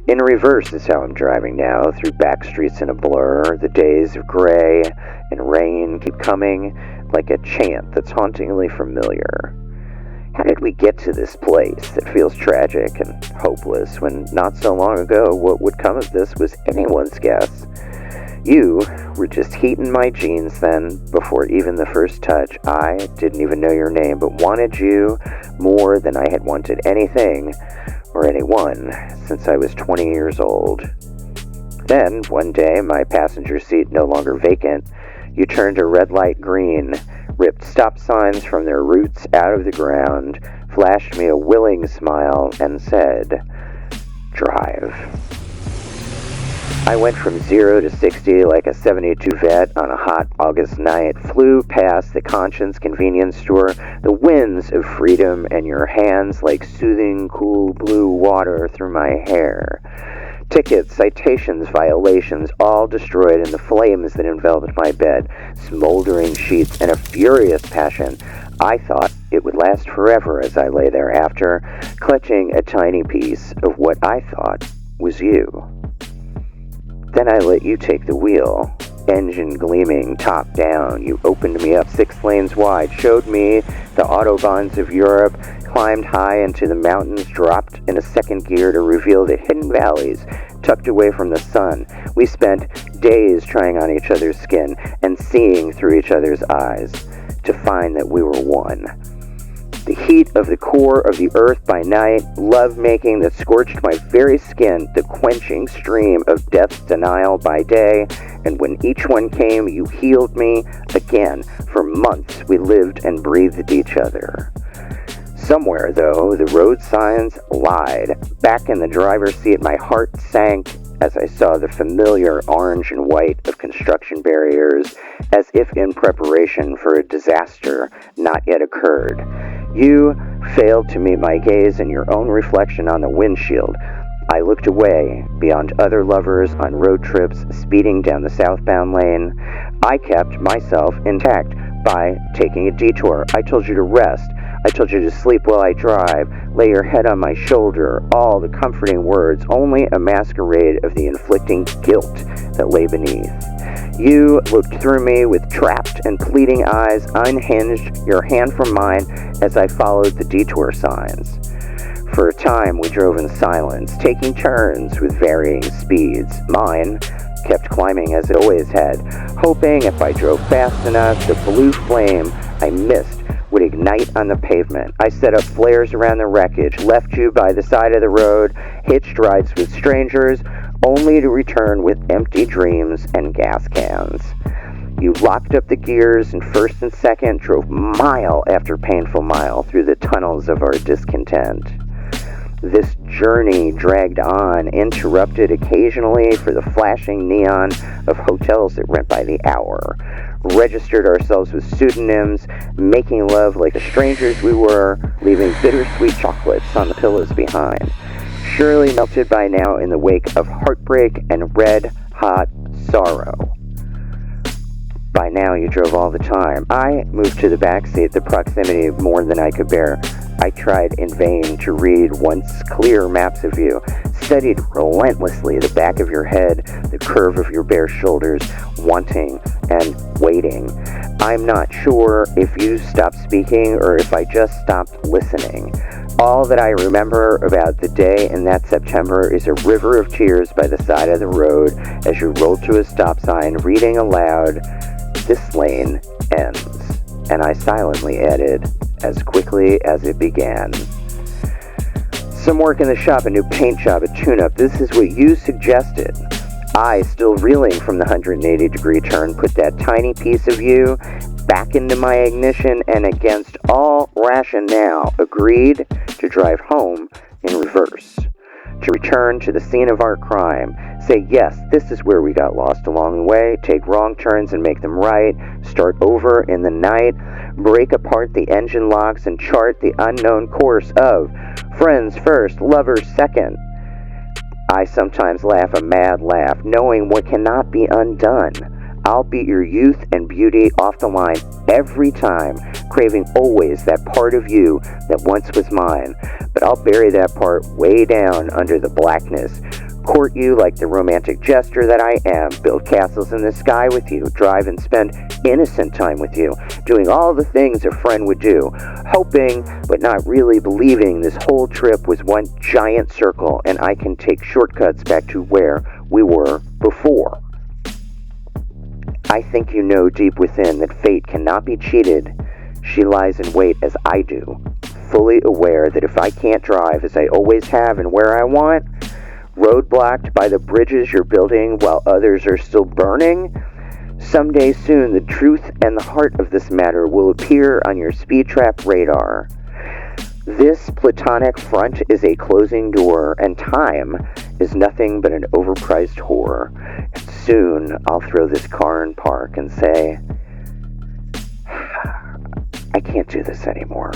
In reverse is how I'm driving now, through back streets in a blur. The days of gray and rain keep coming like a chant that's hauntingly familiar. How did we get to this place that feels tragic and hopeless when not so long ago what would come of this was anyone's guess? You were just heating my jeans then, before even the first touch. I didn't even know your name, but wanted you more than I had wanted anything or anyone since I was 20 years old. Then, one day, my passenger seat no longer vacant, you turned a red light green, ripped stop signs from their roots out of the ground, flashed me a willing smile, and said, "Drive." I went from 0 to 60 like a 72 vet on a hot August night, flew past the Conscience convenience store, the winds of freedom, and your hands like soothing, cool blue water through my hair. Tickets, citations, violations, all destroyed in the flames that enveloped my bed, smoldering sheets, and a furious passion. I thought it would last forever as I lay there after, clutching a tiny piece of what I thought was you. Then I let you take the wheel, engine gleaming, top down. You opened me up 6 lanes wide, showed me the autobahns of Europe, climbed high into the mountains, dropped in a second gear to reveal the hidden valleys tucked away from the sun. We spent days trying on each other's skin and seeing through each other's eyes to find that we were one. The heat of the core of the earth by night, love-making that scorched my very skin, the quenching stream of death's denial by day, and when each one came, you healed me again. For months, we lived and breathed each other. Somewhere, though, the road signs lied. Back in the driver's seat, my heart sank as I saw the familiar orange and white of construction barriers, as if in preparation for a disaster not yet occurred. You failed to meet my gaze in your own reflection on the windshield. I looked away, beyond other lovers on road trips, speeding down the southbound lane. I kept myself intact by taking a detour. I told you to rest. I told you to sleep while I drive, lay your head on my shoulder, all the comforting words, only a masquerade of the inflicting guilt that lay beneath. You looked through me with trapped and pleading eyes, unhinged your hand from mine as I followed the detour signs. For a time, we drove in silence, taking turns with varying speeds. Mine kept climbing as it always had, hoping if I drove fast enough, the blue flame I missed would ignite on the pavement. I set up flares around the wreckage, left you by the side of the road, hitched rides with strangers, only to return with empty dreams and gas cans. You locked up the gears in first and second, drove mile after painful mile through the tunnels of our discontent. This journey dragged on, interrupted occasionally for the flashing neon of hotels that rent by the hour. Registered ourselves with pseudonyms, making love like the strangers we were, leaving bittersweet chocolates on the pillows behind. Surely melted by now in the wake of heartbreak and red-hot sorrow. By now you drove all the time. I moved to the backseat, the proximity of more than I could bear. I tried in vain to read once clear maps of you, studied relentlessly the back of your head, the curve of your bare shoulders, wanting and waiting. I'm not sure if you stopped speaking or if I just stopped listening. All that I remember about the day in that September is a river of tears by the side of the road as you rolled to a stop sign, reading aloud, "This lane ends." And I silently added, "As quickly as it began." Some work in the shop, a new paint job, a tune-up. This is what you suggested. I, still reeling from the 180-degree turn, put that tiny piece of you back into my ignition and against all rationale agreed to drive home in reverse, to return to the scene of our crime, say, yes, this is where we got lost along the way, take wrong turns and make them right, start over in the night, break apart the engine locks and chart the unknown course of friends first, lovers second. I sometimes laugh a mad laugh, knowing what cannot be undone. I'll beat your youth and beauty off the line every time, craving always that part of you that once was mine. But I'll bury that part way down under the blackness, court you like the romantic jester that I am, build castles in the sky with you, drive and spend innocent time with you, doing all the things a friend would do, hoping but not really believing this whole trip was one giant circle and I can take shortcuts back to where we were before. I think you know deep within that fate cannot be cheated. She lies in wait as I do, fully aware that if I can't drive as I always have and where I want, roadblocked by the bridges you're building while others are still burning, someday soon the truth and the heart of this matter will appear on your speed trap radar. This platonic front is a closing door, and time is nothing but an overpriced whore. And soon I'll throw this car in park and say, I can't do this anymore.